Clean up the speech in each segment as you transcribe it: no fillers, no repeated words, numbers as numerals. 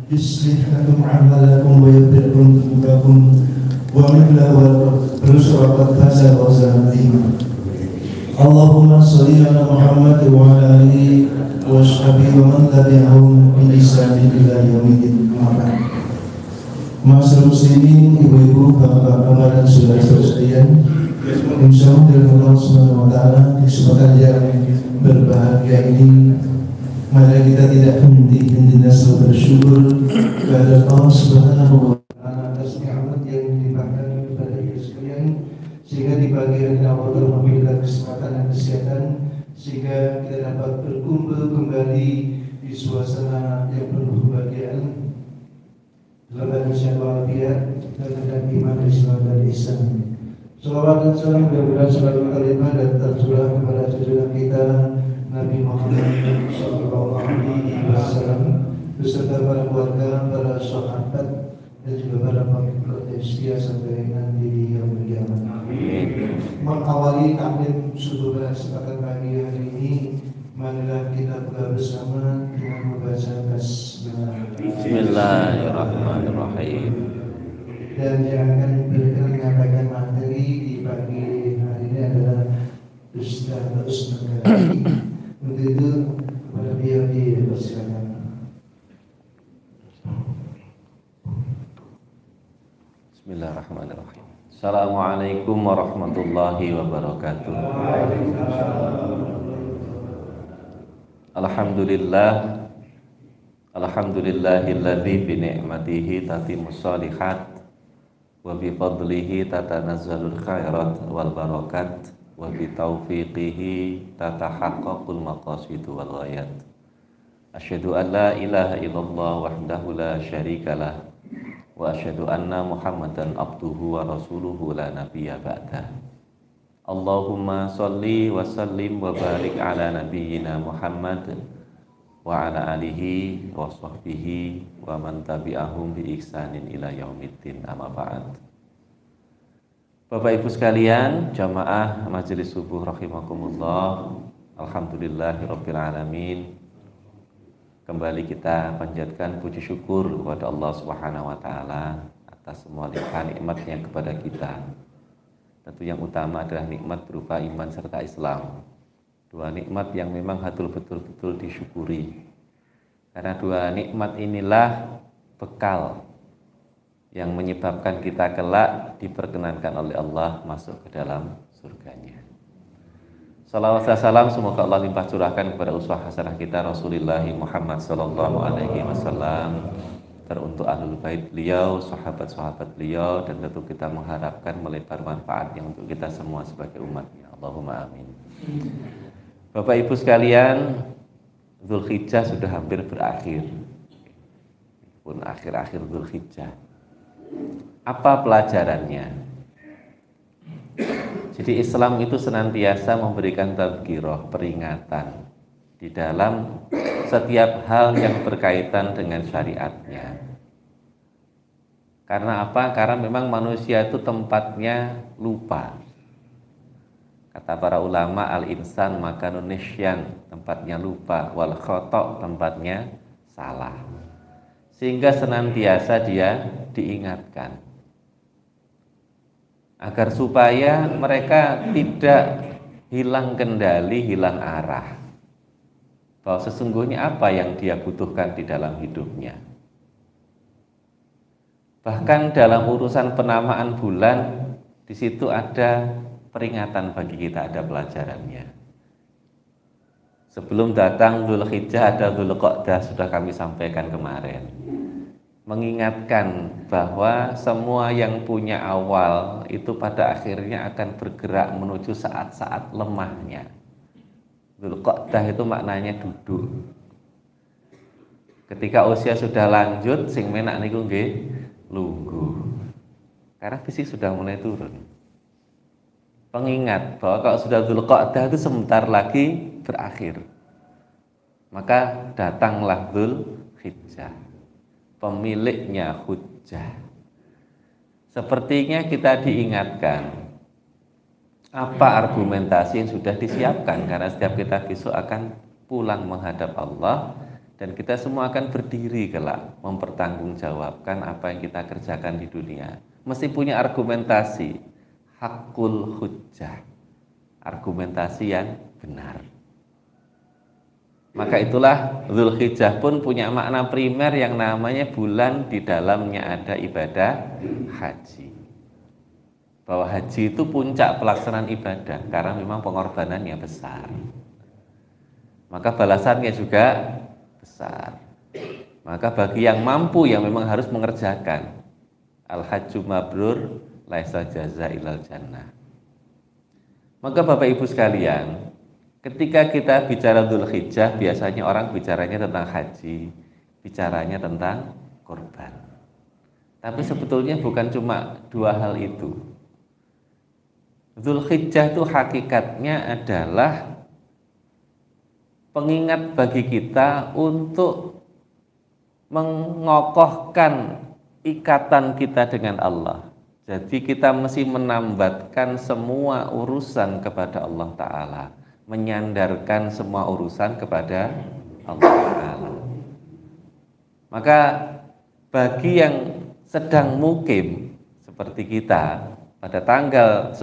يصلح لكم أعمالكم ويغفر لكم ذنوبكم ومن له الرسل فقد فاز فوزا عظيما. اللهم صل على محمد وعلى آله وصحبه ومن تبعهم بإحسان إلى يوم الدين. Masyarakat muslimin, ibu-ibu, bapak-bapak dan saudara-saudara sekalian, insyaallah dari Allah Subhanahu wa taala di kesempatan yang berbahagia ini, mari kita tidak henti-hentinya selalu bersyukur kepada Allah Subhanahu wa taala atas nikmat yang dilimpahkan kepada kita sekalian, sehingga di pagi hari Allah telah memberikan kesempatan dan kesehatan sehingga kita dapat berkumpul kembali di suasana yang penuh kebahagiaan dalam insyaallah walafiat dan dengan iman Islam dan ihsan. Salawat dan salam mudah-mudahan selalu terlimpah dan tercurah kepada junjungan kita Nabi Muhammad sallallahu alaihi wasallam beserta para keluarga, para sahabat dan juga para pengikut setia sampai nanti di yaumul qiyamah. Amin. Mengawali taklim subuh pada kesempatan pagi hari ini, marilah kita buka bersama dengan membaca Bismillahirrahmanirrahim. Dan yang akan menyampaikan materi di pagi hari ini adalah Ustaz Negara. Untuk itu kepada beliau dipersilakan. Bismillahirrahmanirrahim. Assalamualaikum warahmatullahi wabarakatuh. Alhamdulillah, alhamdulillahilladzi bi ni'matihi tatimmus shalihat wa bi fadlihi tatanazzalul khairat wal barakat wa bi taufiqihi tatahaqqaqul maqasidu wal ghayat. Asyhadu an la ilaha illallah wahdahu la syarikalah wa asyhadu anna Muhammadan abduhu wa rasuluhu la nabiyya ba'dah. Allahumma sholli wa sallim wa barik ala nabiyyina Muhammad wa ala alihi wa sahbihi wa man tabi'ahum bi ihsanin ila yaumiddin, amma ba'd. Bapak Ibu sekalian, jamaah majelis subuh rahimakumullah, alhamdulillahirabbil alamin. Kembali kita panjatkan puji syukur kepada Allah Subhanahu wa taala atas semua limpahan nikmatnya kepada kita. Tentu yang utama adalah nikmat berupa iman serta Islam. Dua nikmat yang memang betul-betul disyukuri. Karena dua nikmat inilah bekal yang menyebabkan kita kelak diperkenankan oleh Allah masuk ke dalam surganya. Salawat dan salam semoga Allah limpah curahkan kepada uswah hasanah kita Rasulullah Muhammad sallallahu alaihi wasallam, teruntuk ahlul bait beliau, sahabat-sahabat beliau, dan tentu kita mengharapkan melebar manfaatnya untuk kita semua sebagai umatnya. Allahumma amin. Bapak Ibu sekalian, Dzulhijjah sudah hampir berakhir. Pun akhir-akhir Dzulhijjah. Apa pelajarannya? Jadi Islam itu senantiasa memberikan tadzkirah, peringatan di dalam setiap hal yang berkaitan dengan syariatnya. Karena apa? Karena memang manusia itu tempatnya lupa. Kata para ulama, al-insan makanun nisyan, tempatnya lupa, wal khata', tempatnya salah. Sehingga senantiasa dia diingatkan agar supaya mereka tidak hilang kendali, hilang arah, bahwa sesungguhnya apa yang dia butuhkan di dalam hidupnya. Bahkan dalam urusan penamaan bulan, di situ ada peringatan bagi kita, ada pelajarannya. Sebelum datang Dzulhijjah ada Dzulqa'dah, sudah kami sampaikan kemarin. Mengingatkan bahwa semua yang punya awal itu pada akhirnya akan bergerak menuju saat-saat lemahnya. Dzulqa'dah itu maknanya duduk. Ketika usia sudah lanjut, sing menak niku nggih lungguh. Karena fisik sudah mulai turun. Pengingat bahwa kalau sudah Dzulqa'dah itu sebentar lagi berakhir. Maka datanglah Dzulhijjah, pemiliknya hujjah. Sepertinya kita diingatkan apa argumentasi yang sudah disiapkan, karena setiap kita besok akan pulang menghadap Allah Dan kita semua akan berdiri kelak mempertanggungjawabkan apa yang kita kerjakan di dunia. Mesti punya argumentasi, hakul hujjah, argumentasi yang benar. Maka itulah Dzulhijjah pun punya makna primer yang namanya bulan di dalamnya ada ibadah haji. Bahwa haji itu puncak pelaksanaan ibadah karena memang pengorbanannya besar. Maka balasannya juga besar. Maka bagi yang mampu yang memang harus mengerjakan al-hajju mabrur laisa jaza ilal jannah. Maka Bapak Ibu sekalian, ketika kita bicara Dzulhijjah, biasanya orang bicaranya tentang haji, bicaranya tentang kurban. Tapi sebetulnya bukan cuma dua hal itu. Dzulhijjah itu hakikatnya adalah pengingat bagi kita untuk mengokohkan ikatan kita dengan Allah. Jadi kita mesti menambatkan semua urusan kepada Allah Ta'ala, menyandarkan semua urusan kepada Allah Ta'ala. Maka bagi yang sedang mukim seperti kita, pada tanggal 10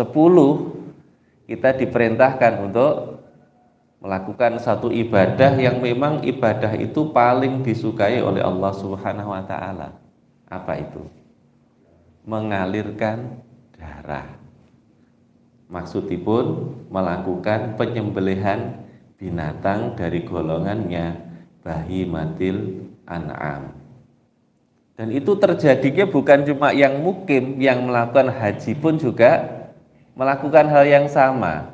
kita diperintahkan untuk melakukan satu ibadah yang memang ibadah itu paling disukai oleh Allah Subhanahu wa Ta'ala. Apa itu? Mengalirkan darah. Maksudipun melakukan penyembelihan binatang dari golongannya bahimatil an'am. Dan itu terjadinya bukan cuma yang mukim, yang melakukan haji pun juga melakukan hal yang sama.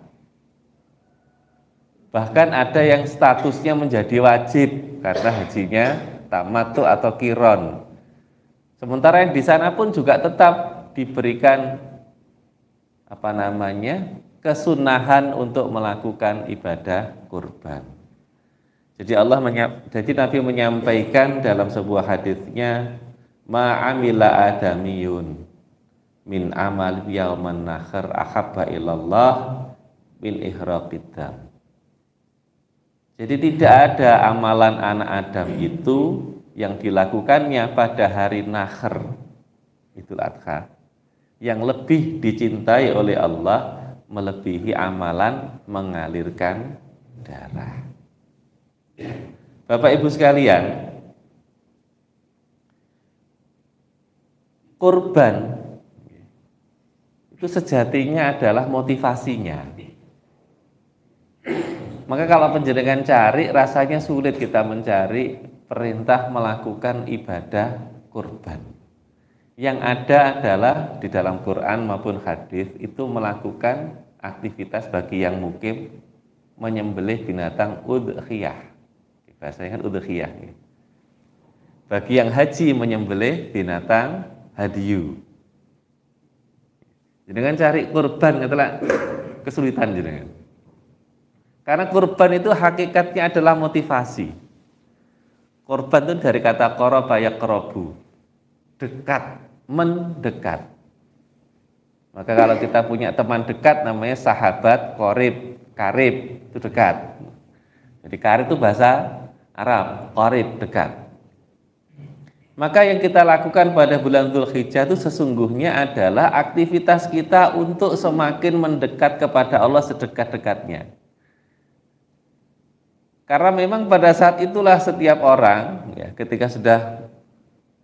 Bahkan ada yang statusnya menjadi wajib karena hajinya tamattu atau qiron. Sementara yang di sana pun juga tetap diberikan kesunahan untuk melakukan ibadah kurban. Jadi Nabi menyampaikan dalam sebuah hadisnya, ma'amila adamiyun min amal yauman nakhar ahabba ilallah min ihraqid dam. Jadi tidak ada amalan anak Adam itu yang dilakukannya pada hari Nahr, Idul Adha, yang lebih dicintai oleh Allah melebihi amalan mengalirkan darah. Bapak Ibu sekalian, kurban itu sejatinya adalah motivasinya. Maka kalau penjenengan cari, rasanya sulit kita mencari perintah melakukan ibadah kurban. Yang ada adalah di dalam Quran maupun hadis itu melakukan aktivitas bagi yang mukim menyembelih binatang udhiyah. Bahasanya kan udhiyah. Bagi yang haji menyembelih binatang hadiyu. Jenengan cari kurban itulah kesulitan jenengan. Karena kurban itu hakikatnya adalah motivasi. Kurban itu dari kata qaraba yaqrabu, dekat, mendekat. Maka kalau kita punya teman dekat namanya sahabat, qarib, karib, itu dekat. Jadi karib itu bahasa Arab, qarib, dekat. Maka yang kita lakukan pada bulan Dzulhijjah itu sesungguhnya adalah aktivitas kita untuk semakin mendekat kepada Allah sedekat-dekatnya. Karena memang pada saat itulah setiap orang ya, ketika sudah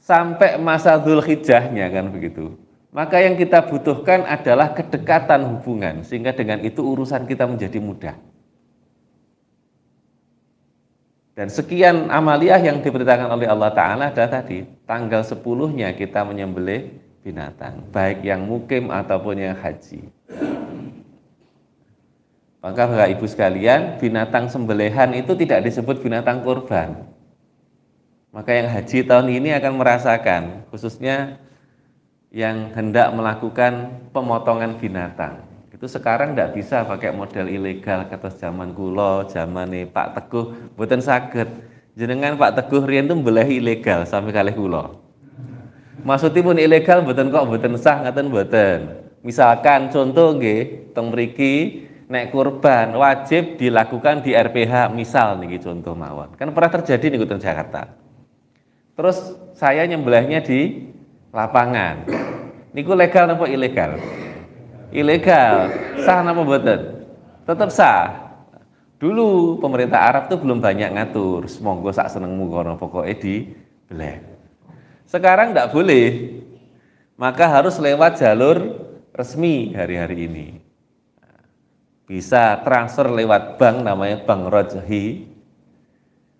sampai masa Dzulhijjahnya kan begitu, maka yang kita butuhkan adalah kedekatan hubungan, sehingga dengan itu urusan kita menjadi mudah. Dan sekian amaliyah yang diberitakan oleh Allah Ta'ala adalah tadi, tanggal 10-nya kita menyembelih binatang, baik yang mukim ataupun yang haji. Maka Bapak Ibu sekalian, binatang sembelihan itu tidak disebut binatang kurban. Maka yang haji tahun ini akan merasakan, khususnya yang hendak melakukan pemotongan binatang. Itu sekarang tidak bisa pakai model ilegal kata zaman kula, zaman Pak Teguh, mboten saged. Jenengan Pak Teguh riyen itu mbeleh ilegal sampai kalih kula. Maksudipun ilegal mboten kok mboten sah ngaten mboten. Misalkan contoh nggih teng mriki nek kurban wajib dilakukan di RPH misal niki contoh mawon. Kan pernah terjadi nih di Jakarta. Terus saya nyembelihnya di lapangan. Niku legal apa ilegal? Ilegal. Sah napa mboten? Tetap sah. Dulu pemerintah Arab tuh belum banyak ngatur, monggo sak senengmu kono pokoknya dibeleh. Sekarang tidak boleh. Maka harus lewat jalur resmi hari-hari ini. Bisa transfer lewat bank namanya Bank Rajhi.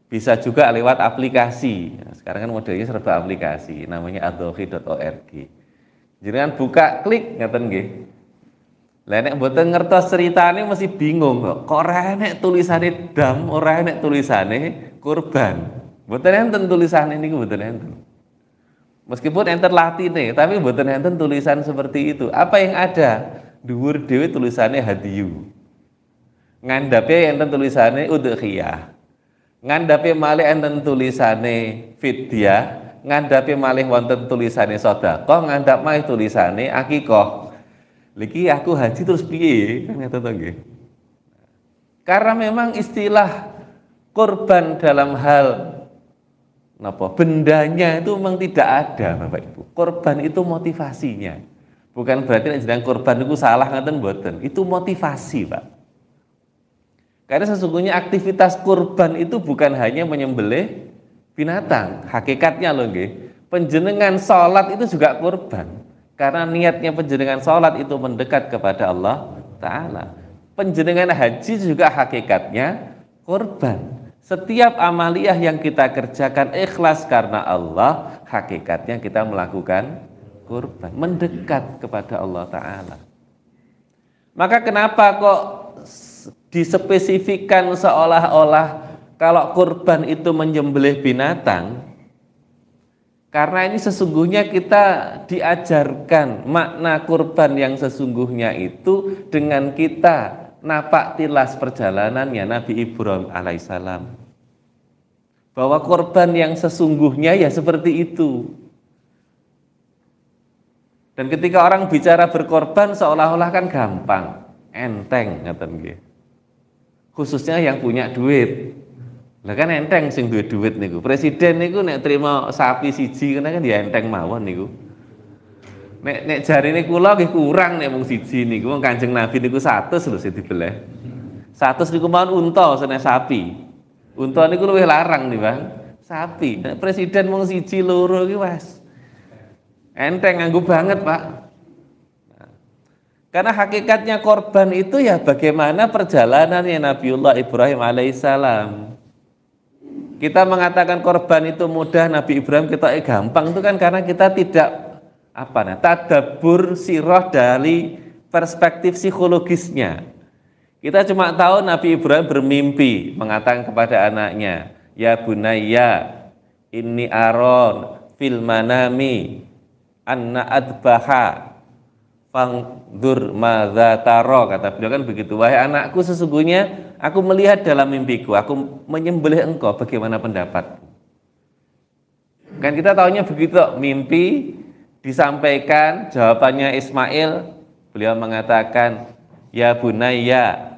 Bisa juga lewat aplikasi. Nah, sekarang kan modelnya serba aplikasi, namanya adhohi.org. Jadi kan buka klik ngaten nggih. Lah nek mboten ngertos ceritane mesti bingung kok. Kok ora enek tulisane dam, ora enek tulisane kurban. Mboten enten tulisane niku mboten enten. Meskipun enten latine, tapi mboten enten tulisan seperti itu. Apa yang ada? Dhuwur dhewe tulisannya hadiyu. Ngandhape enten tulisane udhiyah. Ngandhape malih enten tulisane fidyah, ngandhape malih wonten tulisane sedekah, ngandhap malih tulisane akikah. Lagi aku haji terus piye? Kan ngoten to nggih. Karena memang istilah korban dalam hal napa bendanya itu memang tidak ada Bapak Ibu. Korban itu motivasinya. Bukan berarti nek jenengan korban itu salah ngoten mboten. Itu motivasi, Pak. Karena sesungguhnya aktivitas kurban itu bukan hanya menyembelih binatang. Hakikatnya loh nggih. Penjenengan salat itu juga kurban. Karena niatnya penjenengan salat itu mendekat kepada Allah Ta'ala. Penjenengan haji juga hakikatnya kurban. Setiap amaliyah yang kita kerjakan ikhlas karena Allah, hakikatnya kita melakukan kurban, mendekat kepada Allah Ta'ala. Maka kenapa kok dispesifikkan seolah-olah kalau kurban itu menyembelih binatang? Karena ini sesungguhnya kita diajarkan makna kurban yang sesungguhnya itu dengan kita napak tilas perjalanannya Nabi Ibrahim alaihissalam. Bahwa kurban yang sesungguhnya ya seperti itu. Dan ketika orang bicara berkorban seolah-olah kan gampang, enteng ngaten nggih. Khususnya yang punya duit. Lah kan enteng sing duwe duit niku. Presiden niku nek trima sapi siji kan ya enteng mawon niku. Nek jarine kula nggih kurang nek mung siji niku. Wong Kanjeng Nabi niku 100 lho sing dibeleh. 100 niku mawon unta sene sapi. Unta niku luwih larang nih, Bang. Sapi. Nek presiden mung siji loro iki wes enteng nganggo banget, Pak. Karena hakikatnya korban itu ya bagaimana perjalanannya Nabiullah Ibrahim alaihissalam. Kita mengatakan korban itu mudah, Nabi Ibrahim kita gampang itu kan karena kita tidak tadabbur sirah dari perspektif psikologisnya. Kita cuma tahu Nabi Ibrahim bermimpi mengatakan kepada anaknya, ya bunayya inni aron fil manami anna adbaha fangdur madza taro, kata beliau kan begitu. Wahai anakku, sesungguhnya aku melihat dalam mimpiku, aku menyembelih engkau, bagaimana pendapatmu? Kan kita tahunya begitu, mimpi disampaikan, jawabannya Ismail, beliau mengatakan, ya bunayya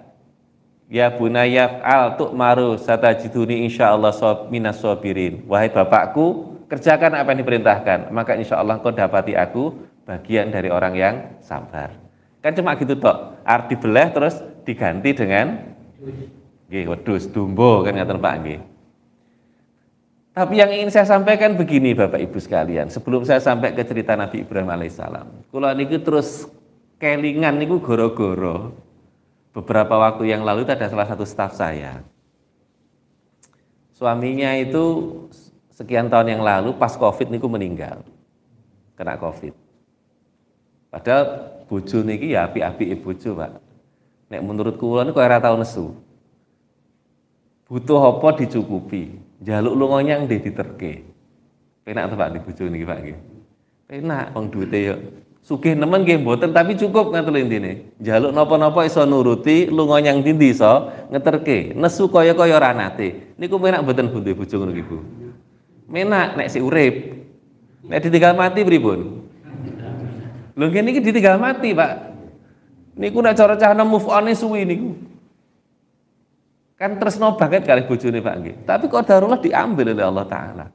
al tu'maru satajiduni insyaallah minas sabirin. Wahai bapakku, kerjakan apa yang diperintahkan, maka insyaallah engkau dapati aku bagian dari orang yang sabar. Kan cuma gitu tok. Arti belah terus diganti dengan nggih wedhus dumbo kan ngaten Pak nggih. Tapi yang ingin saya sampaikan begini Bapak Ibu sekalian, sebelum saya sampai ke cerita Nabi Ibrahim alaihissalam. Kula niku terus kelingan niku goro-goro. Beberapa waktu yang lalu itu ada salah satu staf saya. Suaminya itu sekian tahun yang lalu pas Covid niku meninggal. Kena Covid. Padahal bojo niki ya apik-apike bojo, Pak. Nek menurut kula niku ora tau nesu. Butuh apa dicukupi. Njaluk lunga nyang ndek diterke. Penak to Pak di bojo niki, Pak nggih. Penak wong duwite yo sugih nemen nggih mboten tapi cukup ngoten lho intine. Njaluk napa-napa iso nuruti, lunga nyang ndi iso ngeterke. Nesu kaya-kaya ora nate. Niku penak mboten Bu bojo ngono iki, Bu. Menak nek sik urip. Nek ditinggal mati pripun? Lho ngene iki ditinggal mati, Pak. Niku nek cara cahana move on suwi niku. Kan tresno banget kali bojone Pak nggih. Tapi qadarullah diambil oleh Allah taala.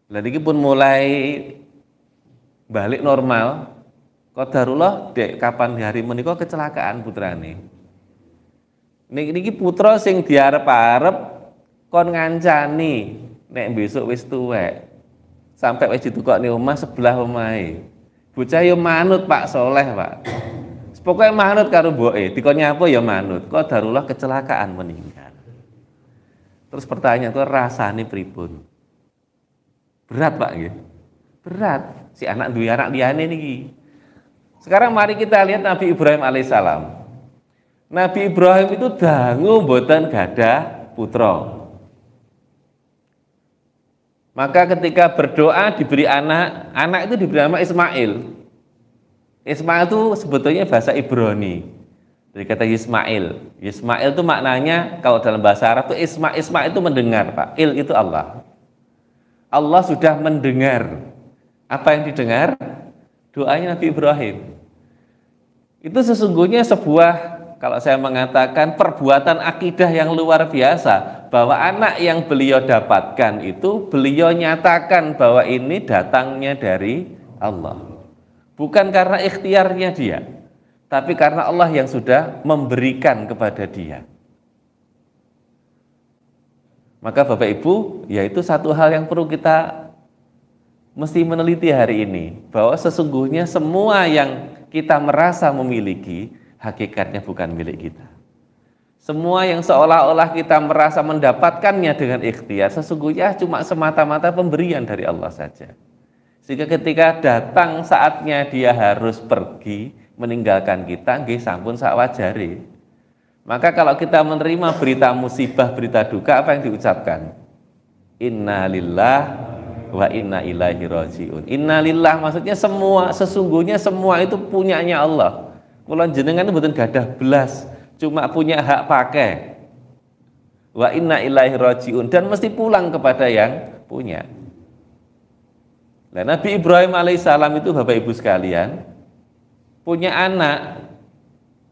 Lah niki pun mulai balik normal. Qadarullah dek kapan hari menika kecelakaan putrane. Niki putra sing diarep-arep kon ngancani nek besok wis tuwek. Sampai wis ditukokne omah sebelah omahe. Bocah yo manut Pak Soleh, Pak. Pokoknya manut karo mboke, dikon nyapa ya manut. Qadarullah kecelakaan meninggal. Terus pertanyaan itu rasane pripun? Berat, Pak nggih. Berat. Si anak duwe anak liyane niki. Sekarang mari kita lihat Nabi Ibrahim alaihissalam. Nabi Ibrahim itu dangu mboten gadah putra. Maka ketika berdoa diberi anak, anak itu diberi nama Ismail. Ismail itu sebetulnya bahasa Ibrani. Dari kata Ismail. Ismail itu maknanya kalau dalam bahasa Arab itu Ismail itu mendengar, Pak. Il itu Allah. Allah sudah mendengar. Apa yang didengar? Doanya Nabi Ibrahim. Itu sesungguhnya sebuah, kalau saya mengatakan perbuatan akidah yang luar biasa, bahwa anak yang beliau dapatkan itu beliau nyatakan bahwa ini datangnya dari Allah, bukan karena ikhtiarnya dia, tapi karena Allah yang sudah memberikan kepada dia. Maka Bapak Ibu, yaitu satu hal yang perlu kita mesti meneliti hari ini, bahwa sesungguhnya semua yang kita merasa memiliki hakikatnya bukan milik kita. Semua yang seolah-olah kita merasa mendapatkannya dengan ikhtiar, sesungguhnya cuma semata-mata pemberian dari Allah saja. Sehingga ketika datang saatnya dia harus pergi, meninggalkan kita, nggih sampun sak wajare. Maka kalau kita menerima berita musibah, berita duka, apa yang diucapkan? Inna lillah wa inna ilaihi rajiun. Inna lillah maksudnya semua, sesungguhnya semua itu punyanya Allah. Kula jenengan mboten gadah belas, cuma punya hak pakai. Wa inna ilaihi rajiun, dan mesti pulang kepada yang punya. Nah, Nabi Ibrahim alaihissalam itu Bapak Ibu sekalian punya anak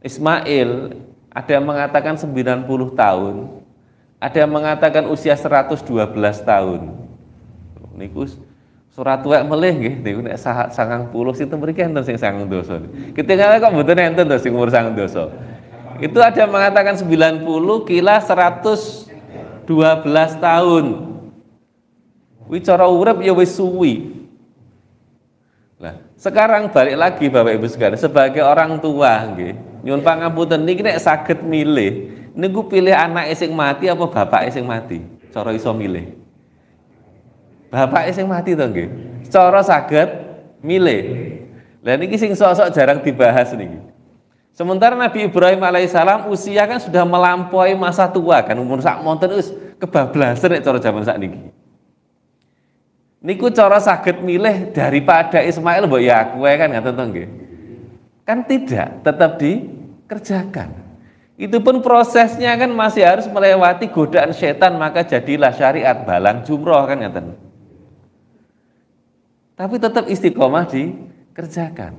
Ismail, ada yang mengatakan 90 tahun, ada yang mengatakan usia 112 tahun. Niku surat tuwek melih nggih niku nek 90 sinten mriki enten sing 90 dosa. Ketinggalan kok mboten enten to sing umur 90 dosa. Itu ada mengatakan 90 kila 112 tahun. Kuwi cara urip ya wis suwi. Nah, sekarang balik lagi Bapak Ibu sekalian sebagai orang tua nggih. Nyuwun pangapunten niki nek saged milih, niku pilih anake sing mati apa bapake sing mati? Cara iso milih. Bapake sing mati to nggih. Cara saged milih. Lah niki sing sok-sok jarang dibahas niki. Sementara Nabi Ibrahim alaihissalam usia kan sudah melampaui masa tua kan, umur sak monten wis kebablasan nek cara zaman sakniki. Niku cara saged milih daripada Ismail mbok ya aku kan ngaten to nggih. Kan tidak, tetap dikerjakan. Itu pun prosesnya kan masih harus melewati godaan setan, maka jadilah syariat balang jumroh kan ngaten. Tapi tetap istiqomah dikerjakan.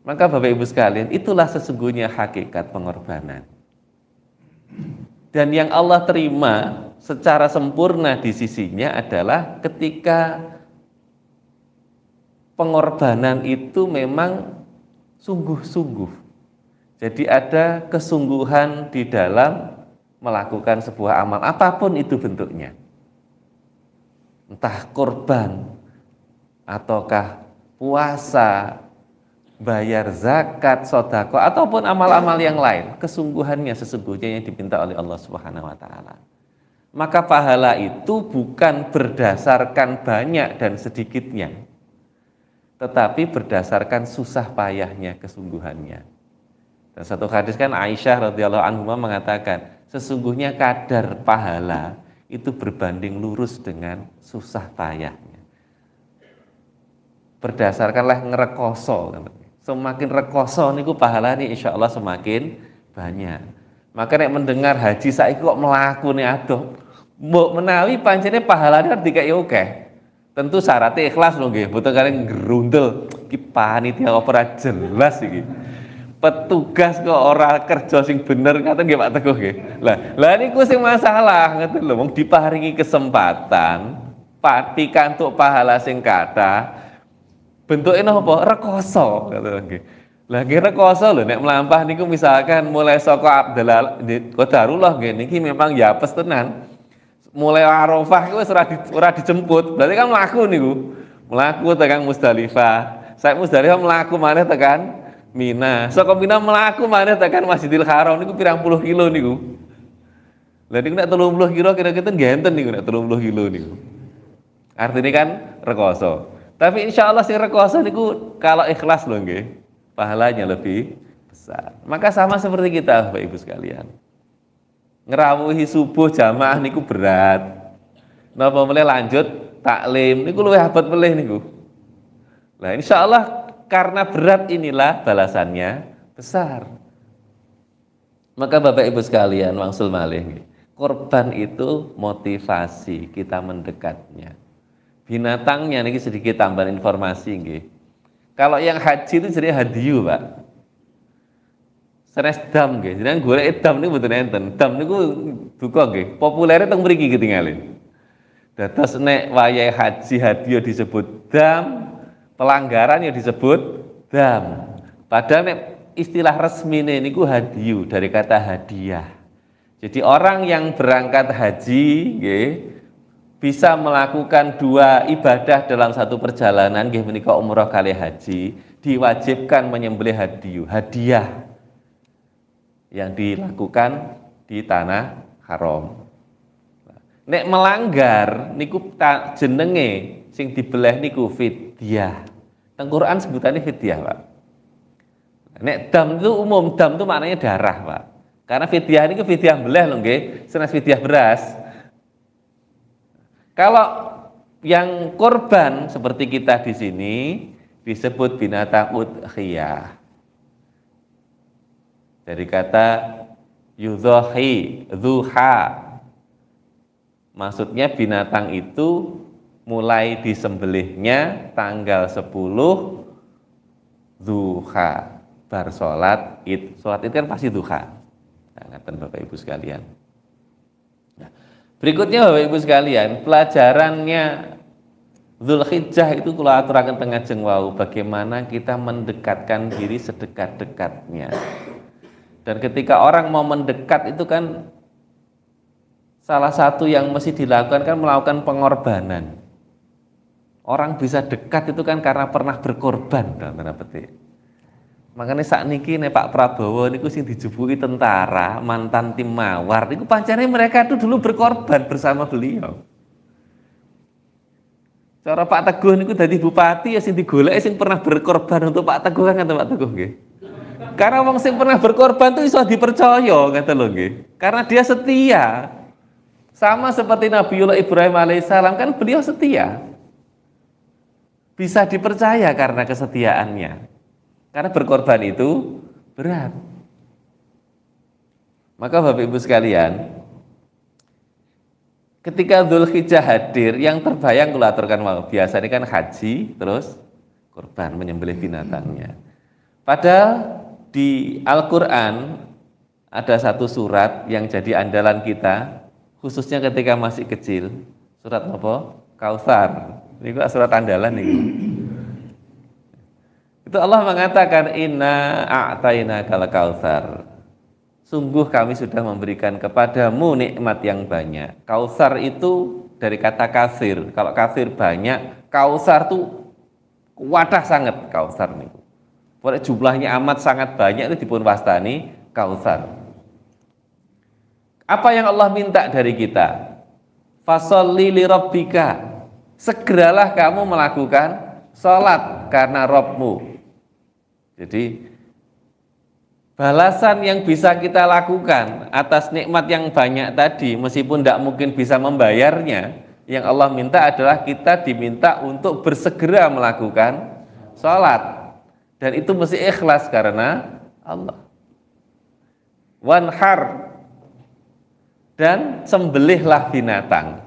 Maka Bapak Ibu sekalian, itulah sesungguhnya hakikat pengorbanan. Dan yang Allah terima secara sempurna di sisinya adalah ketika pengorbanan itu memang sungguh-sungguh. Jadi ada kesungguhan di dalam melakukan sebuah amal, apapun itu bentuknya. Entah korban, ataukah puasa, bayar zakat, sedekah, ataupun amal-amal yang lain, kesungguhannya sesungguhnya yang diminta oleh Allah Subhanahu wa taala. Maka pahala itu bukan berdasarkan banyak dan sedikitnya, tetapi berdasarkan susah payahnya kesungguhannya. Dan satu hadis kan Aisyah radhiyallahu anha mengatakan, sesungguhnya kadar pahala itu berbanding lurus dengan susah payahnya. Berdasarkanlah ngerekoso, semakin rekoso niku pahalanya insya Allah semakin banyak. Maka nek mendengar haji saiki kok mlakune adoh, mbok menawi pancene pahalane dikai akeh. Tentu syaratnya ikhlas lho nggih, boten kare ngerundel iki panitia opera jelas iki. Petugas kok ora kerja sing bener ngaten nggih Pak Teguh nggih. Lah niku sing masalah ngoten lho, wong diparingi kesempatan pikantuk pahala sing kathah. Bentuke napa? Rekoso ngoten nggih. Lah nggih rekoso lho nek mlampah niku misalkan mulai saka Qadarullah nggih niki memang ya apes tenan. Mulai Arafah iku wis ora dijemput. Berarti kan mlaku niku. Mlaku tekan Musdalifah. Saya Musdalifah mlaku maneh tekan Mina, saka Mina melaku maneh tekan Masjidil Haram niku pirang puluh kilo niku. Lah niku nek 30 kilo kira-kira ngenten niku nek 30 kilo niku. Artinya kan rekoso. Tapi insya Allah sing rekoso niku kalau ikhlas loh nggih, pahalanya lebih besar. Maka sama seperti kita Bapak Ibu sekalian. Ngerawuhi subuh jamaah niku berat. Napa mulai lanjut taklim niku luwih abot melih niku. Lah insya Allah karena berat inilah balasannya besar. Maka Bapak Ibu sekalian, wangsul malih, korban itu motivasi kita mendekatnya. Binatangnya ini sedikit tambahan informasi nggih. Kalau yang haji itu jadi hadiyu, Pak. Senes dam nggih. Jenengan golek dam niku mboten enten. Dam niku duka nggih. Populere teng mriki ketinggalin. Dados nek wayahe haji hadiyu disebut dam, pelanggaran yang disebut dam. Padahal nek istilah resmine niku hadiyu dari kata hadiah. Jadi orang yang berangkat haji nggih bisa melakukan dua ibadah dalam satu perjalanan nggih menika umrah kali haji, diwajibkan menyembelih hadiah yang dilakukan di tanah haram. Nek melanggar niku jenenge sing dibeleh niku fidyah. Teng Quran sebutannya fidyah, Pak. Nek dam itu umum, dam itu maknanya darah, Pak. Karena fidyah ini fidyah beleh lho nggih, senes fidyah beras. Kalau yang korban seperti kita di sini disebut binatang udhiyah. Dari kata yudhahi, dzuha. Maksudnya binatang itu mulai disembelihnya tanggal 10 Dzuha, bar sholat id. Sholat id kan pasti duha. Nah, Bapak Ibu sekalian. Nah, berikutnya Bapak Ibu sekalian, pelajarannya Dzulhijjah itu kula aturaken teng ngajeng wau bagaimana kita mendekatkan diri sedekat-dekatnya. Dan ketika orang mau mendekat itu kan salah satu yang mesti dilakukan kan melakukan pengorbanan. Orang bisa dekat itu kan karena pernah berkorban dalam tanda petik. Makanya saat niki nih Pak Prabowo niku sing dijubuki tentara, mantan tim Mawar, niku pancene mereka itu dulu berkorban bersama beliau. Cara Pak Teguh niku dadi bupati ya sing digoleki sing pernah berkorban untuk Pak Teguh kan Pak Teguh nggih. Karena wong sing pernah berkorban itu iso dipercaya ngoten lho nggih. Karena dia setia. Sama seperti Nabiullah Ibrahim alaihissalam kan beliau setia. Bisa dipercaya karena kesetiaannya. Karena berkorban itu berat. Maka Bapak Ibu sekalian, ketika Dzulhijjah hadir, yang terbayang kula aturkan mau biasanya kan haji, terus korban menyembelih binatangnya. Padahal di Al-Quran ada satu surat yang jadi andalan kita, khususnya ketika masih kecil. Surat apa? Kautsar. Ini surat andalan nih. Itu Allah mengatakan inna a'tainakal kautsar. Sungguh kami sudah memberikan kepadamu nikmat yang banyak. Kautsar itu dari kata kasir. Kalau kasir banyak, kautsar itu wadah sangat kautsar nih. Pokoknya jumlahnya amat sangat banyak itu dipun wastani kautsar. Apa yang Allah minta dari kita? Fasholli li rabbika. Segeralah kamu melakukan sholat karena Rabbmu. Jadi balasan yang bisa kita lakukan atas nikmat yang banyak tadi, meskipun tidak mungkin bisa membayarnya, yang Allah minta adalah kita diminta untuk bersegera melakukan sholat. Dan itu mesti ikhlas karena Allah. Wanhar, dan sembelihlah binatang.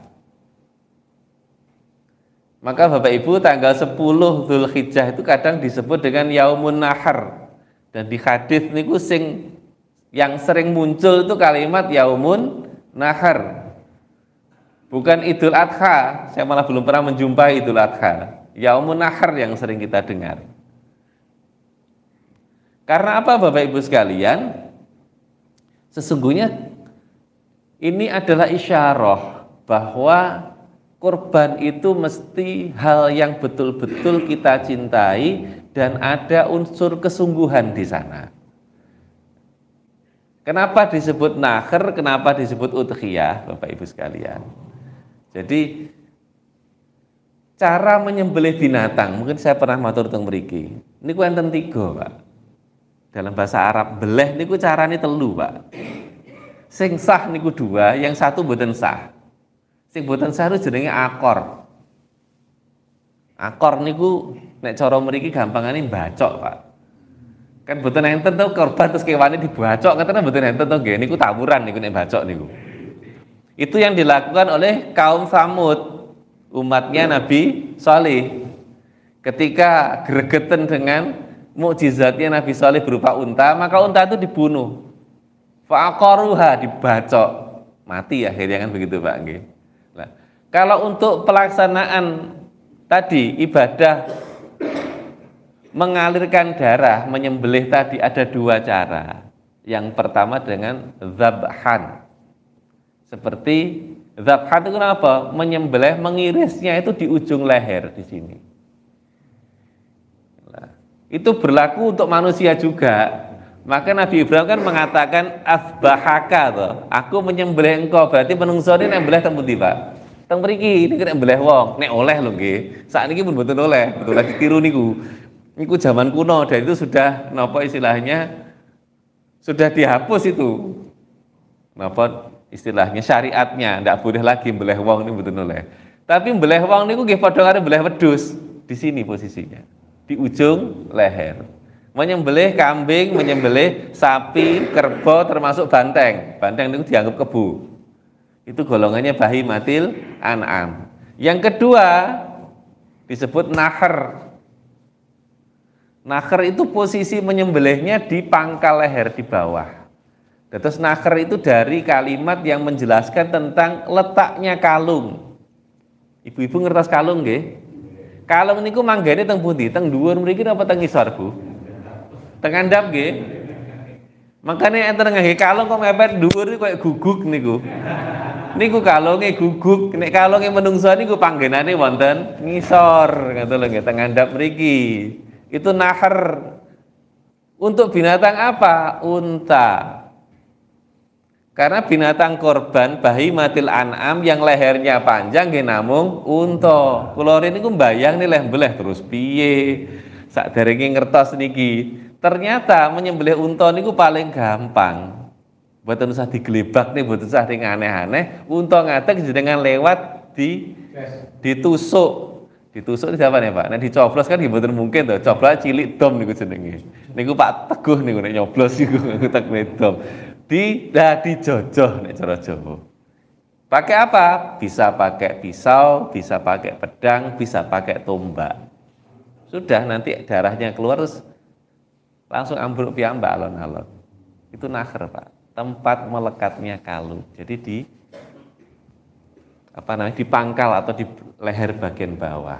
Maka Bapak Ibu tanggal 10 Dzulhijjah itu kadang disebut dengan Yaumun Nahar. Dan di hadis niku yang sering muncul itu kalimat Yaumun Nahar. Bukan Idul Adha. Saya malah belum pernah menjumpai Idul Adha. Yaumun Nahar yang sering kita dengar. Karena apa Bapak Ibu sekalian? Sesungguhnya ini adalah isyarah bahwa kurban itu mesti hal yang betul-betul kita cintai dan ada unsur kesungguhan di sana. Kenapa disebut nakhir, kenapa disebut udhiyah, Bapak Ibu sekalian? Jadi cara menyembelih binatang, mungkin saya pernah matur teng mriki. Niku enten 3, Pak. Dalam bahasa Arab, beleh niku carane 3, Pak. Sing sah niku 2, yang 1 mboten sah. Sing mboten sah itu jenenge akor. Akor niku nek cara mriki gampangane bacok, Pak. Kan mboten enten to korban terus kewane dibacok, katanya mboten enten to nggih, niku tawuran niku nek bacok niku. Itu yang dilakukan oleh kaum Samud, umatnya Nabi Shalih. Ketika gregeten dengan mukjizatnya Nabi Shalih berupa unta, maka unta itu dibunuh. Fa'aqaruha, dibacok, mati akhirnya, kan begitu Pak nggih. Nah, kalau untuk pelaksanaan tadi ibadah mengalirkan darah, menyembelih tadi ada 2 cara. Yang pertama dengan zabhan. Seperti zabhan itu apa? Menyembelih, mengirisnya itu di ujung leher di sini. Nah, itu berlaku untuk manusia juga. Maka Nabi Ibrahim kan mengatakan asbahaka toh. Aku menyembelih engkau, berarti menungso ini nyembelih teng pundi, Pak? Teng mriki, niki nek nyembelih wong, nek oleh lho nggih. Sakniki pun mboten oleh, betul lagi ditiru niku. Niku zaman kuno dan itu sudah napa istilahnya sudah dihapus itu. Napa istilahnya syariatnya ndak boleh lagi mbeleh wong niku mboten oleh. Tapi mbeleh wong niku nggih padha karo mbeleh wedhus. Di sini posisinya. Di ujung leher. Menyembelih kambing, menyembelih sapi, kerbau termasuk banteng. Banteng itu dianggap kebu. Itu golongannya bahimatil an'am. Yang kedua disebut nahr. Nahr itu posisi menyembelihnya di pangkal leher di bawah. Terus nahr itu dari kalimat yang menjelaskan tentang letaknya kalung. Ibu-ibu ngertos kalung nggih? Kalung niku manggane teng pundi? Teng dhuwur mriki napa teng ngisor, Bu? Teng andhap nggih. Makane enten ngangge kalung kok mepet dhuwur niku koyo guguk niku. Niku kalunge guguk, nek kalunge menungso niku panggenane wonten ngisor, ngoten lho nggih, teng andhap mriki. Itu nahr. Untuk binatang apa? Unta. Karena binatang korban bahimatil an'am yang lehernya panjang nggih namung unta. Kula niku mbayang nih leh terus piye. Sakderenge ngertos niki. Ternyata menyembelih unta niku paling gampang. Mboten usah diglebak nih, mboten usah aneh-aneh. Unta ngatek jenengan lewat ditusuk. Ditusuk siapa nih Pak? Nah dicoblos kan mboten mungkin tuh. Coblos cilik dom niku jenenge. Niku Pak Teguh niku nek nyoblos niku ngutek dom. Dijojoh nek cara Jawa. Pakai apa? Bisa pakai pisau, bisa pakai pedang, bisa pakai tombak. Sudah nanti darahnya keluar terus langsung ambruk piyambak alon-alon. Itu nahr, Pak. Tempat melekatnya kalung. Jadi di di pangkal atau di leher bagian bawah.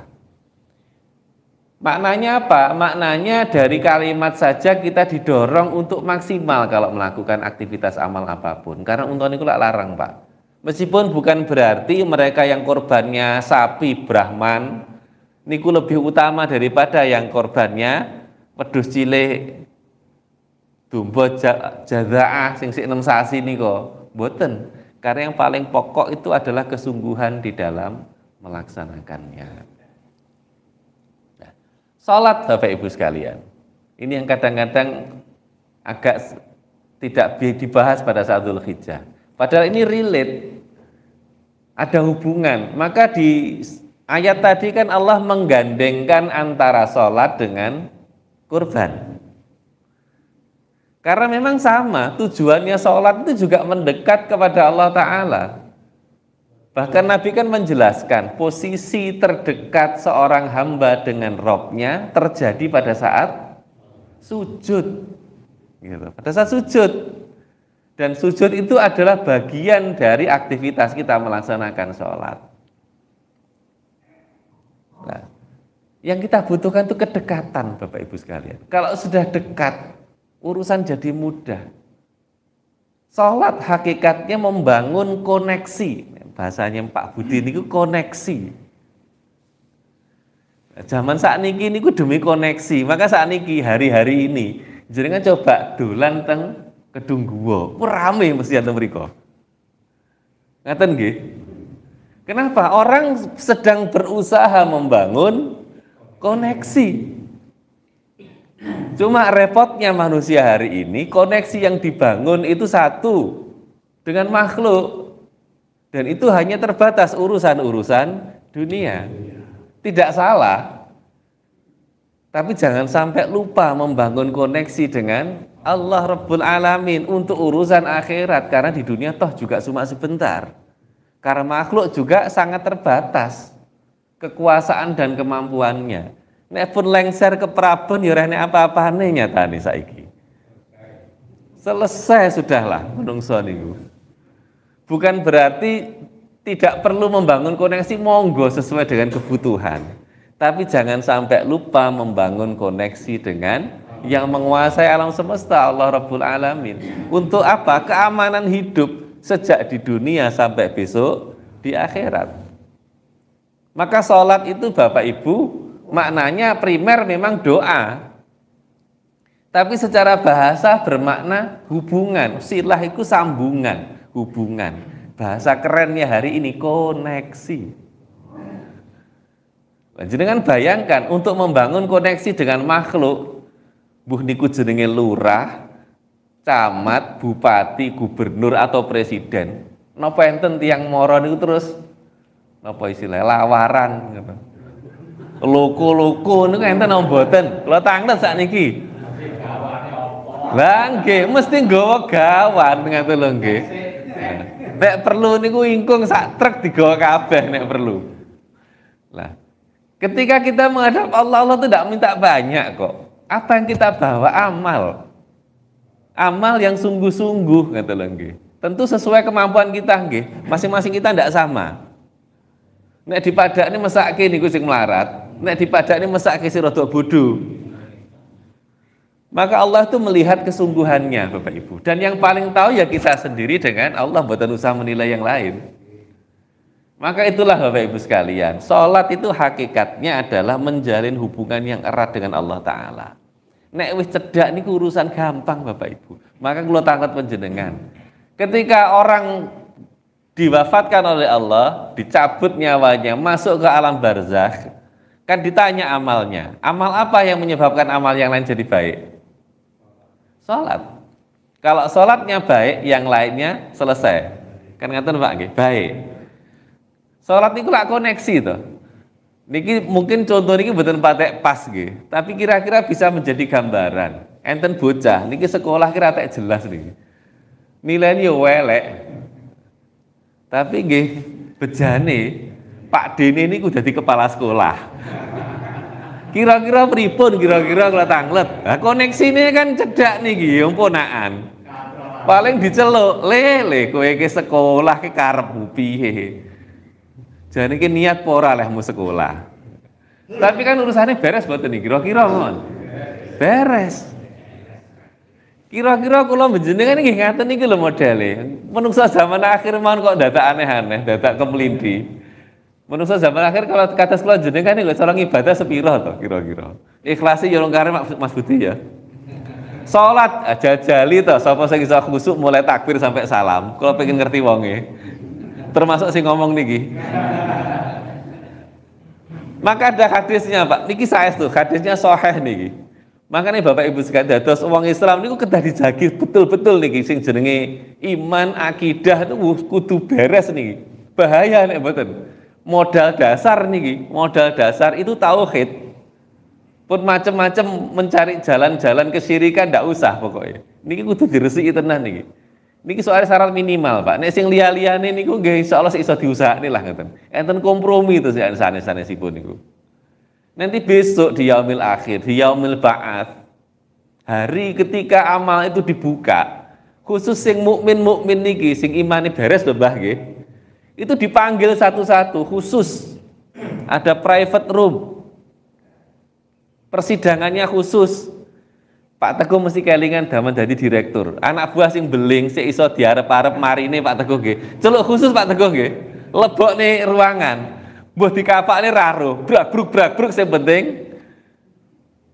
Maknanya apa? Maknanya dari kalimat saja kita didorong untuk maksimal kalau melakukan aktivitas amal apapun. Karena unta niku lak larang, Pak. Meskipun bukan berarti mereka yang korbannya sapi Brahman niku lebih utama daripada yang korbannya wedhus cilik domba jazaah sing sik 6 sasi niku. Mboten. Karena yang paling pokok itu adalah kesungguhan di dalam melaksanakannya. Nah, salat Bapak Ibu sekalian, ini yang kadang-kadang agak tidak dibahas pada saat Dzulhijjah. Padahal ini relate, ada hubungan. Maka di ayat tadi kan Allah menggandengkan antara salat dengan kurban. Karena memang sama, tujuannya sholat itu juga mendekat kepada Allah Ta'ala. Bahkan Nabi kan menjelaskan posisi terdekat seorang hamba dengan Robnya terjadi pada saat sujud, gitu. Pada saat sujud, dan sujud itu adalah bagian dari aktivitas kita melaksanakan sholat. Nah, yang kita butuhkan itu kedekatan, Bapak Ibu sekalian. Kalau sudah dekat, urusan jadi mudah. Sholat hakikatnya membangun koneksi. Bahasanya Pak Budi ini koneksi. Zaman saat niki demi koneksi. Maka saat niki hari-hari ini, jenengan coba dolan teng Kedung Guwo, rame mesti enten mriko. Ngaten nggih? Kenapa? Orang sedang berusaha membangun koneksi. Cuma repotnya manusia hari ini, koneksi yang dibangun itu satu dengan makhluk. Dan itu hanya terbatas urusan-urusan dunia. Tidak salah. Tapi jangan sampai lupa membangun koneksi dengan Allah Rabbul Alamin untuk urusan akhirat. Karena di dunia toh juga cuma sebentar. Karena makhluk juga sangat terbatas kekuasaan dan kemampuannya. Nek pun lengser ke Prabon ya ora nek apa-apane nyatane saiki. Selesai sudahlah menungso niku. Bukan berarti tidak perlu membangun koneksi, monggo sesuai dengan kebutuhan. Tapi jangan sampai lupa membangun koneksi dengan yang menguasai alam semesta, Allah Rabbul Alamin. Untuk apa? Keamanan hidup sejak di dunia sampai besok di akhirat. Maka sholat itu Bapak Ibu maknanya primer memang doa. Tapi secara bahasa bermakna hubungan, silah itu sambungan. Hubungan. Bahasa kerennya hari ini koneksi. Jenengan bayangkan untuk membangun koneksi dengan makhluk, buh niku jenenge lurah, camat, bupati, gubernur atau presiden. Napa enten tiyang moro niku terus napa istilah lawaran gitu. Loko-loko niku enten napa mboten? Kula tanglet sakniki. Lah nggih, mesti nggawa gawan ngoten lho nggih. Nek perlu niku ingkung sak truk digawa kabeh nek perlu. Lah, ketika kita menghadap Allah, Allah tidak minta banyak kok. Apa yang kita bawa? Amal. Amal yang sungguh-sungguh kata lho nggih. Tentu sesuai kemampuan kita nggih. Masing-masing kita ndak sama. Nek dipadakne mesake niku sing melarat, nek dipadakne mesake sing rada bodho. Maka Allah itu melihat kesungguhannya Bapak Ibu. Dan yang paling tahu ya kita sendiri dengan Allah, mboten usah menilai yang lain. Maka itulah Bapak Ibu sekalian, sholat itu hakikatnya adalah menjalin hubungan yang erat dengan Allah Ta'ala. Nek wis cedak niku urusan gampang Bapak Ibu. Maka kula tanglet panjenengan. Ketika orang diwafatkan oleh Allah, dicabut nyawanya, masuk ke alam barzakh, kan ditanya amalnya. Amal apa yang menyebabkan amal yang lain jadi baik? Sholat. Kalau sholatnya baik, yang lainnya selesai. Kan ngaten Pak nggih, baik. Sholat niku lak koneksi to. Niki mungkin contoh niki mboten patek pas nggih, tapi kira-kira bisa menjadi gambaran. Enten bocah niki sekolah kira tek jelas niki. Nilainya yo elek. Tapi nggih bejane Pak Dene niku dadi kepala sekolah. Kira-kira pripun kira-kira kula tanglet. Lah koneksine kan cedak niki yo ponaan. Paling diceluk, "Le, kowe ke sekolah ki karepmu piye?" Jane iki niat apa ora lehmu sekolah. Tapi kan urusannya beres mboten niki, kira-kira mon. Beres. Kira-kira kula njenengan nggih ngaten niki lho modele. Menungso zaman akhir mawon kok dadak aneh-aneh, dadak kemlindi. Menungso zaman akhir kalau kados kula jenengan niku cara ibadah sepiro to kira-kira. Ikhlasi ya rong kare Mas Budi ya. Salat jajali to sapa sing iso khusuk mulai takbir sampai salam. Kula pengen ngerti wonge. Termasuk sing ngomong niki. Maka ada hadisnya Pak. Niki saestu hadisnya sahih niki. Makanya Bapak Ibu sekalian dados wong Islam niku kedah dijagi betul-betul niki sing jenenge iman, akidah itu kudu beres niki. Bahaya nek mboten. Modal dasar niki, modal dasar itu tauhid. Pun macam-macam mencari jalan-jalan kesyirikan ndak usah pokoknya. Niki kudu diresiki tenan niki. Niki soal syarat minimal, Pak. Nek sing liya-liyane niku nggih insyaallah iso diusahane lah ngoten. Enten kompromi itu sih sanes-sanesipun niku. Nanti besok di yaumil akhir, di yaumil ba'ats, hari ketika amal itu dibuka, khusus sing mukmin niki, sing imane beres lho Mbah nggih. Itu dipanggil satu-satu khusus. Ada private room. Persidangannya khusus. Pak Teguh mesti kelingan daman jadi direktur. Anak buah sing beling sik iso diarep-arep marine Pak Teguh nggih. Celuk khusus Pak Teguh nggih. Lebokne ruangan. Mbuh dikapakne raro, brak-bruk sing penting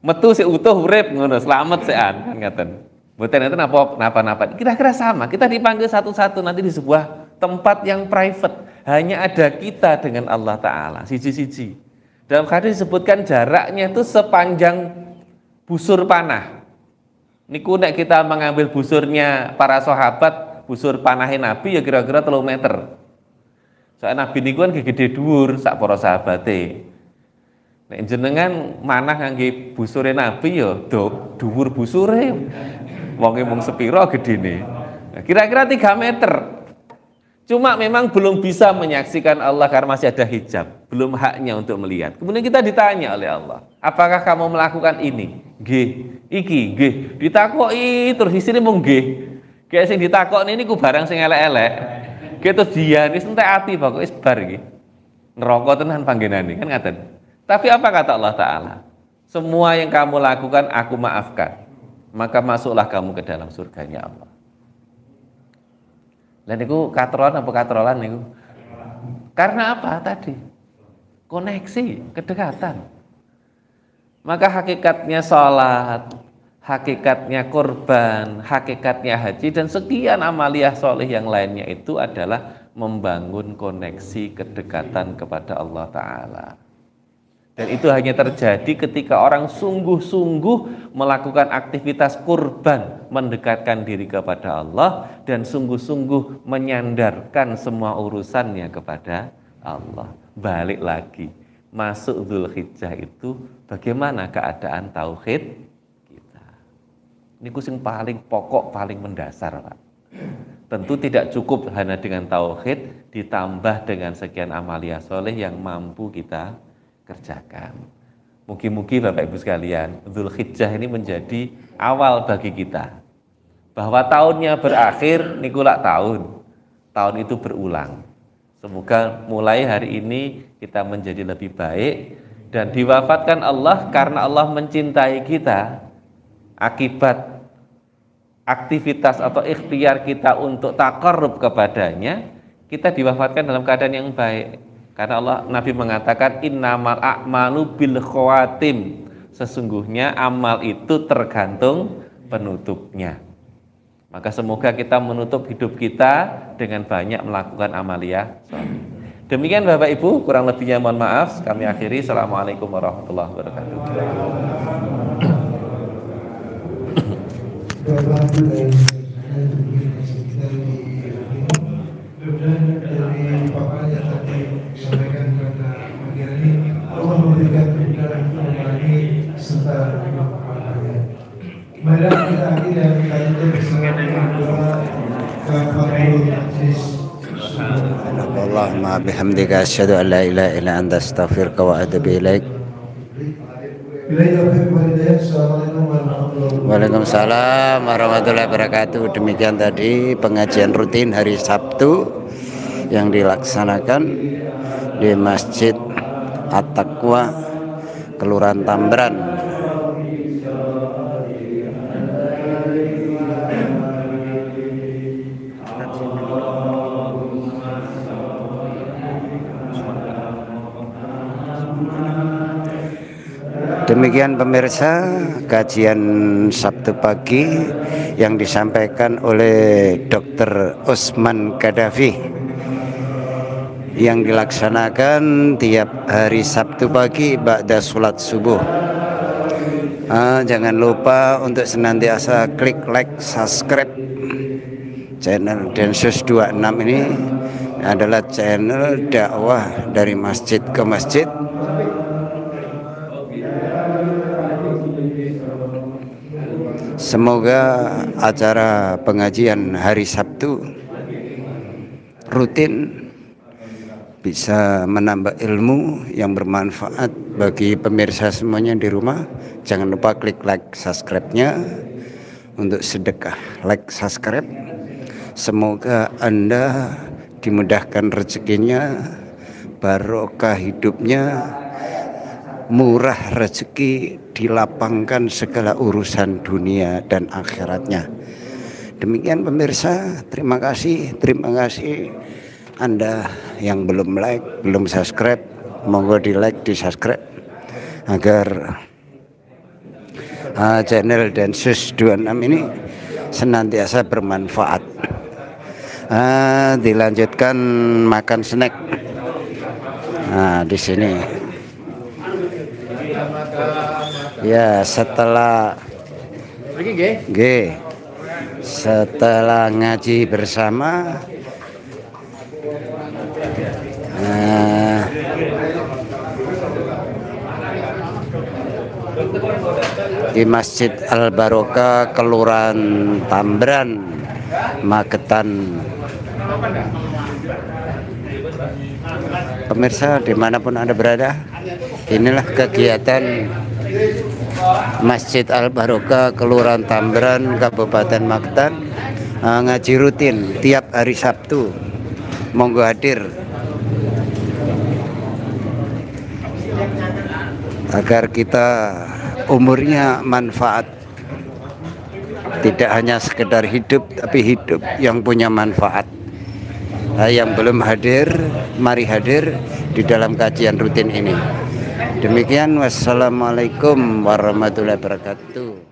metu sik utuh urip ngono, slamet sekan kan ngaten. Mboten enten napa-napa. Kira-kira sama. Kita dipanggil satu-satu nanti di sebuah tempat yang private. Hanya ada kita dengan Allah Ta'ala, siji-siji. Dalam hadis disebutkan jaraknya itu sepanjang busur panah. Niku nek kita mengambil busurnya para sahabat, busur panahe Nabi ya kira-kira 3 meter. Soalnya Nabi niku kan gede dhuwur sak para sahabate. Nek jenengan manah ngangge busure Nabi ya dhuwur busure. Wonge mung sepira gedene. Nah, kira-kira 3 meter. Cuma memang belum bisa menyaksikan Allah karena masih ada hijab, belum haknya untuk melihat. Kemudian kita ditanya oleh Allah, apakah kamu melakukan ini? Nggih, iki nggih. Ditakoki terus isine mung nggih. Kayak sing ditakokne niku barang sing elek-elek. Ki terus dian wis entek ati pokoke wis bar iki. Neraka tenan panggenane kan ngaten. Tapi apa kata Allah Ta'ala? Semua yang kamu lakukan aku maafkan. Maka masuklah kamu ke dalam surganya Allah. Dan itu katrolan apa katrolan itu? Karena apa tadi? Koneksi, kedekatan. Maka hakikatnya sholat, hakikatnya kurban, hakikatnya haji, dan sekian amaliyah soleh yang lainnya itu adalah membangun koneksi kedekatan kepada Allah Ta'ala. Dan itu hanya terjadi ketika orang sungguh-sungguh melakukan aktivitas kurban, mendekatkan diri kepada Allah, dan sungguh-sungguh menyandarkan semua urusannya kepada Allah. Balik lagi, masuk Dzulhijjah itu bagaimana keadaan tauhid kita. Ini sing paling pokok, paling mendasar, Pak. Tentu tidak cukup hanya dengan tauhid, ditambah dengan sekian amaliyah soleh yang mampu kita kerjakan. Mugi-mugi Bapak Ibu sekalian, Dzulhijjah ini menjadi awal bagi kita. Bahwa tahunnya berakhir, nikulak tahun itu berulang. Semoga mulai hari ini kita menjadi lebih baik dan diwafatkan Allah karena Allah mencintai kita. Akibat aktivitas atau ikhtiar kita untuk taqarrub kepadanya, kita diwafatkan dalam keadaan yang baik. Karena Allah, Nabi mengatakan innamal a'malu bil khawatim. Sesungguhnya amal itu tergantung penutupnya. Maka semoga kita menutup hidup kita dengan banyak melakukan amaliyah. Demikian Bapak Ibu, kurang lebihnya mohon maaf. Kami akhiri. Assalamualaikum warahmatullahi wabarakatuh. Dari paparan yang tadi disampaikan kepada bagian ini, Allah memberikan kebenaran untuk mengalami serta paparannya. Mari kita akhiri dan kita lanjutkan bersama dengan doa kafatul majlis. Allahumma bihamdika asyhadu an la ilaha illa anta astaghfiruka wa atubu ilaik. Waalaikumsalam warahmatullahi wabarakatuh. Demikian tadi pengajian rutin hari Sabtu yang dilaksanakan di Masjid At-Taqwa, Kelurahan Tambran. Demikian pemirsa, kajian Sabtu pagi yang disampaikan oleh Dr. Usman Gaddafi yang dilaksanakan tiap hari Sabtu pagi ba'da sholat subuh. Jangan lupa untuk senantiasa klik like, subscribe channel Densus 26 ini adalah channel dakwah dari masjid ke masjid. Semoga acara pengajian hari Sabtu rutin bisa menambah ilmu yang bermanfaat bagi pemirsa semuanya di rumah. Jangan lupa klik like subscribe-nya untuk sedekah like subscribe. Semoga Anda dimudahkan rezekinya, barokah hidupnya, murah rezeki, dilapangkan segala urusan dunia dan akhiratnya. Demikian pemirsa, terima kasih Anda yang belum like, belum subscribe, monggo di like, di subscribe agar channel Densus 26 ini senantiasa bermanfaat. Dilanjutkan makan snack. Nah, di sini. Ya, setelah ngaji bersama di Masjid Al Barokah, Kelurahan Tambran, Magetan. Pemirsa dimanapun Anda berada, inilah kegiatan Masjid Al Barokah, Kelurahan Tambran, Kabupaten Magetan. Ngaji rutin tiap hari Sabtu. Monggo hadir agar kita umurnya manfaat, tidak hanya sekedar hidup, tapi hidup yang punya manfaat. Yang belum hadir, mari hadir di dalam kajian rutin ini. Demikian, wassalamualaikum warahmatullahi wabarakatuh.